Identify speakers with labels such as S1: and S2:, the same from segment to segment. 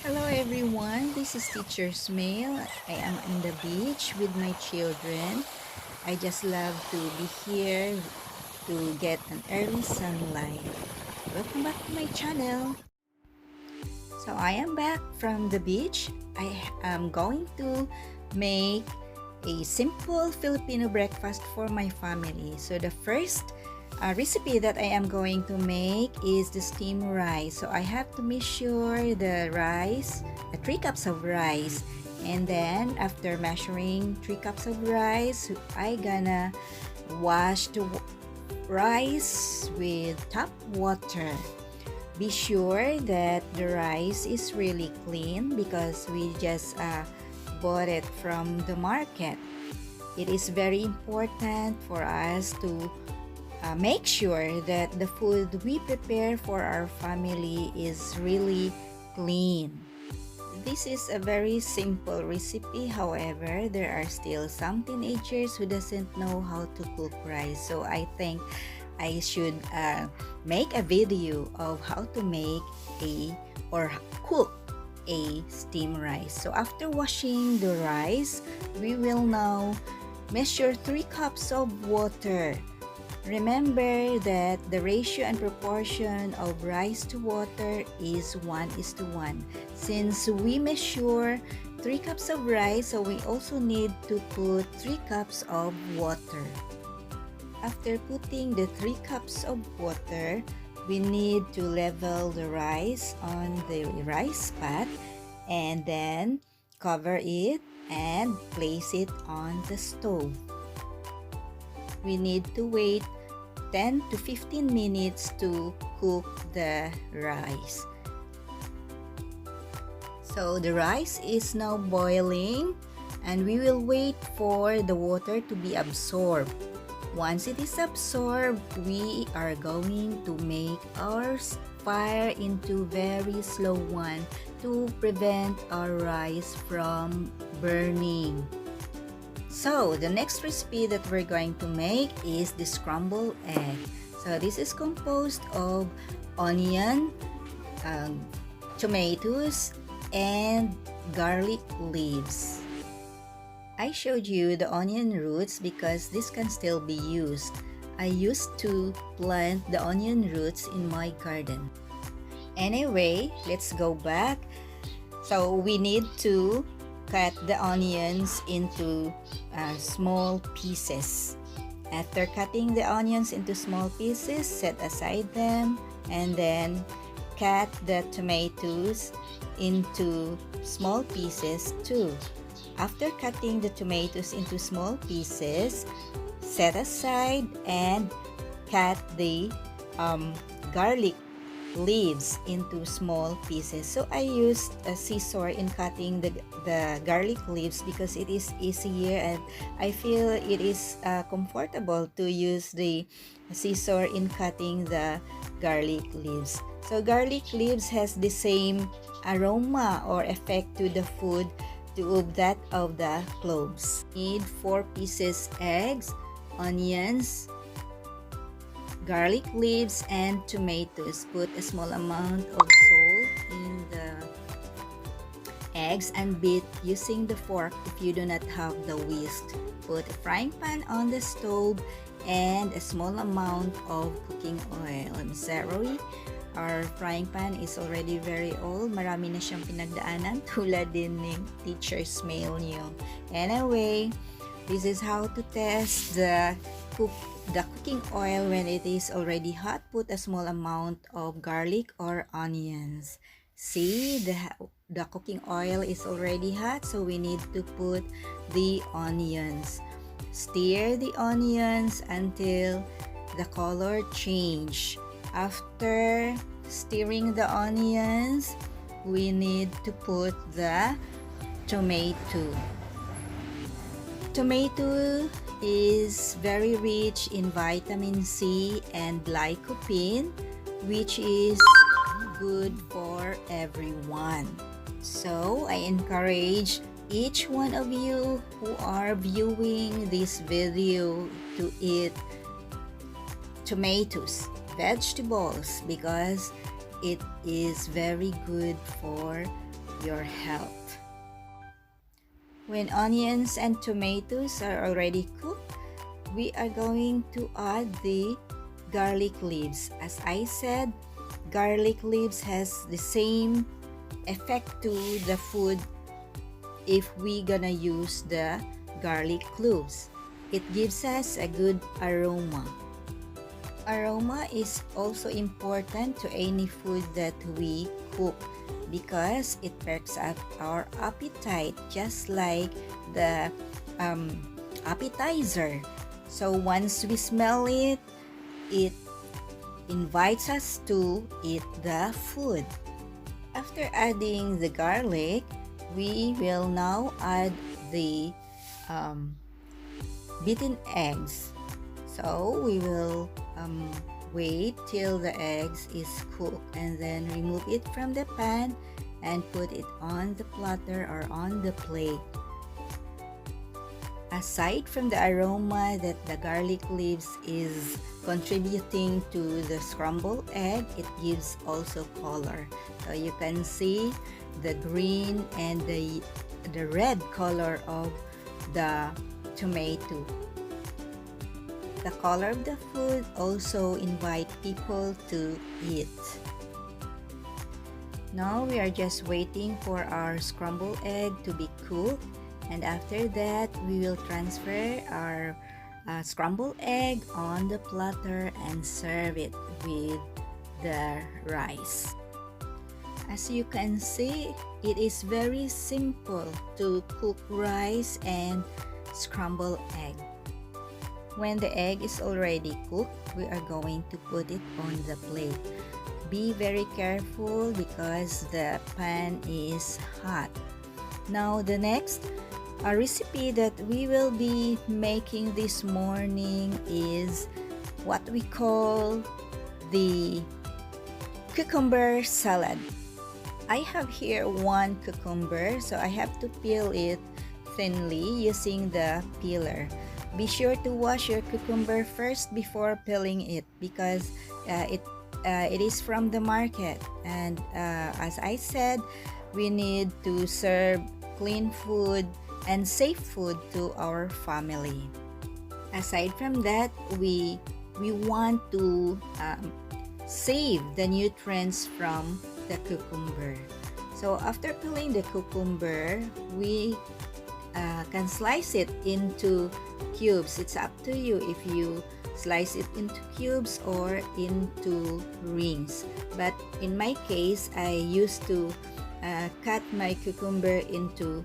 S1: Hello everyone, this is Teacher Smale. I am in the beach with my children. I just love to be here to get an early sunlight. Welcome back to my channel. So I am back from the beach. I am going to make a simple Filipino breakfast for my family. So the first recipe that I am going to make is the steamed rice. So I have to measure the rice, 3 cups of rice. And then after measuring 3 cups of rice, I gonna wash the rice with tap water. Be sure that the rice is really clean because we just bought it from the market. It is very important for us to make sure that the food we prepare for our family is really clean. This is a very simple recipe. However, there are still some teenagers who doesn't know how to cook rice. So I think I should make a video of how to make or cook a steamed rice. So after washing the rice, we will now measure 3 cups of water. Remember that the ratio and proportion of rice to water is 1:1. Since we measure 3 cups of rice, so we also need to put 3 cups of water. After putting the 3 cups of water, we need to level the rice on the rice pot and then cover it and place it on the stove. We need to wait 10 to 15 minutes to cook the rice. So the rice is now boiling and we will wait for the water to be absorbed. Once it is absorbed, we are going to make our fire into very slow one to prevent our rice from burning. So the next recipe that we're going to make is the scrambled egg. So this is composed of onion, tomatoes, and garlic leaves. I showed you the onion roots because this can still be used. I used to plant the onion roots in my garden. Anyway, let's go back. So we need to cut the onions into small pieces. After cutting the onions into small pieces, set aside them and then cut the tomatoes into small pieces too. After cutting the tomatoes into small pieces, set aside and cut the garlic leaves into small pieces. So I used a scissor in cutting the garlic leaves because it is easier and I feel it is comfortable to use the scissor in cutting the garlic leaves. So garlic leaves has the same aroma or effect to the food to that of the cloves. Need 4 pieces eggs, onions, garlic leaves, and tomatoes. Put a small amount of salt in the eggs and beat using the fork if you do not have the whisk. Put a frying pan on the stove and a small amount of cooking oil. I'm sorry, our frying pan is already very old. Marami na siyang pinagdaanan tulad din ni Teacher Smale niyo. Anyway, this is how to test the cooking oil when it is already hot. Put a small amount of garlic or onions. See, the cooking oil is already hot, so we need to put the onions. Stir the onions until the color change. After stirring the onions, we need to put the tomato. Tomato is very rich in vitamin C and lycopene, which is good for everyone. So I encourage each one of you who are viewing this video to eat tomatoes, vegetables, because it is very good for your health. When onions and tomatoes are already cooked, we are going to add the garlic leaves. As I said, garlic leaves has the same effect to the food if we gonna use the garlic cloves. It gives us a good aroma. Aroma is also important to any food that we cook because it perks up our appetite, just like the appetizer. So once we smell it, it invites us to eat the food. After adding the garlic, we will now add the beaten eggs. So we will wait till the eggs is cooked and then remove it from the pan and put it on the platter or on the plate. Aside from the aroma that the garlic leaves is contributing to the scrambled egg, it gives also color. So you can see the green and the red color of the tomato. The color of the food also invite people to eat. Now we are just waiting for our scrambled egg to be cooked, and after that we will transfer our scrambled egg on the platter and serve it with the rice. As you can see, it is very simple to cook rice and scrambled egg. When the egg is already cooked, we are going to put it on the plate. Be very careful because the pan is hot. Now the next recipe that we will be making this morning is what we call the cucumber salad. I have here one cucumber, so I have to peel it thinly using the peeler. Be sure to wash your cucumber first before peeling it because it is from the market, and as I said, we need to serve clean food and safe food to our family. Aside from that, we want to save the nutrients from the cucumber. So after peeling the cucumber, we can slice it into cubes. It's up to you if you slice it into cubes or into rings. But in my case, I used to cut my cucumber into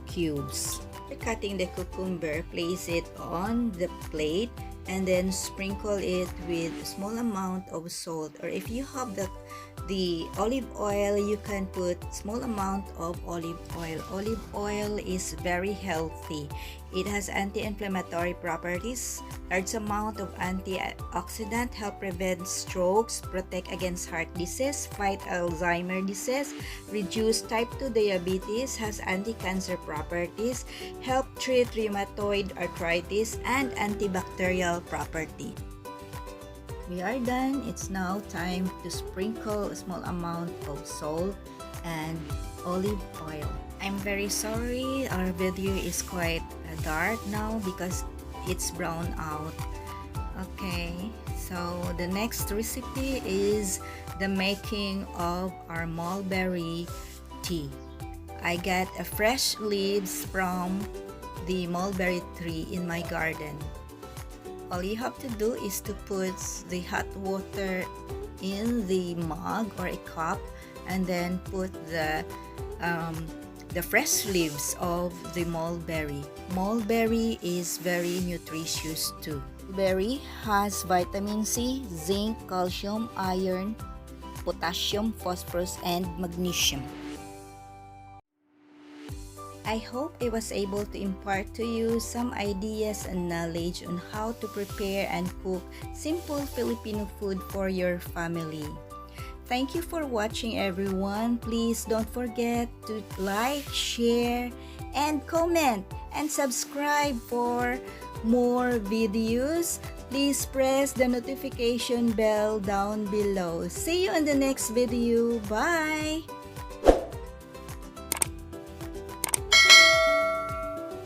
S1: cubes. After cutting the cucumber, place it on the plate and then sprinkle it with a small amount of salt, or if you have the olive oil, you can put small amount of olive oil. Olive oil is very healthy. It has anti-inflammatory properties, large amount of antioxidant, help prevent strokes, protect against heart disease, fight Alzheimer's disease, reduce type 2 diabetes, has anti-cancer properties, help treat rheumatoid arthritis, and antibacterial property. We are done. It's now time to sprinkle a small amount of salt and olive oil. I'm very sorry, our video is quite dark now because it's brown out. Okay, so the next recipe is the making of our mulberry tea. I got fresh leaves from the mulberry tree in my garden. All you have to do is to put the hot water in the mug or a cup and then put the fresh leaves of the mulberry. Mulberry is very nutritious too. Berry has vitamin C, zinc, calcium, iron, potassium, phosphorus, and magnesium. I hope I was able to impart to you some ideas and knowledge on how to prepare and cook simple Filipino food for your family. Thank you for watching, everyone. Please don't forget to like, share, and comment, and subscribe for more videos. Please press the notification bell down below. See you in the next video. Bye!